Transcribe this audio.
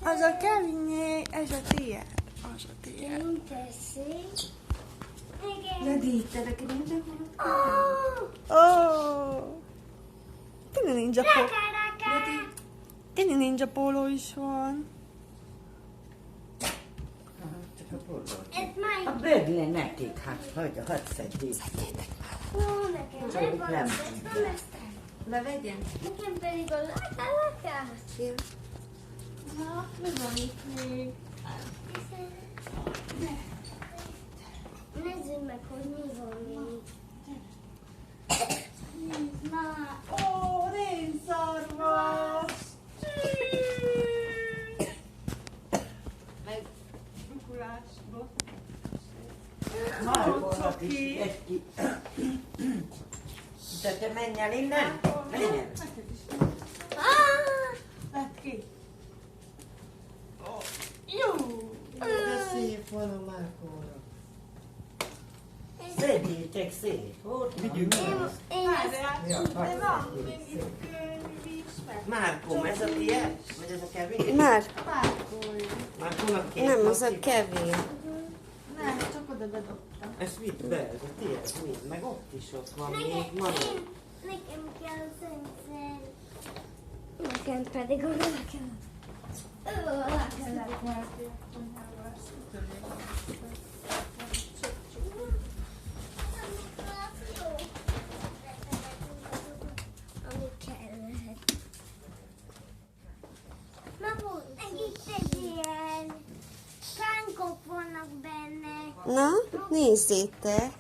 Az a Kevinné, ez a tiéd. Az a tiéd. De dite perché non c'è Oh! Tényleg ninja póló is van. A bögle nekik, hát hadd szedjék. Levegyen? Nekem pedig a lakás. Na, mi van itt még? Nézzük meg, hogy mi van még. Nézd már! Ó, rénszarvas! Meg rukulásba. Markolhat is egy te menj el innen? Menj el. Vedd ki! Jó! De szép van a Márkóra. Szedjétek szét. Ott van. De van még itt vízsmek. Márkóm, ez a tiéd? Vagy ez a Kevin? Már. Márkónak két Nem, az a napig? Kevin. Nem, csak oda bedobtam. Ezt vidd be, ez a tiéd, vidd. Meg ott is ott van még. Nekem kell szenszer. Nekem pedig oda kell. Oda kell. Ami kellett. Meg itt egy ilyen fánkok vannak benne. Na, nézzétek.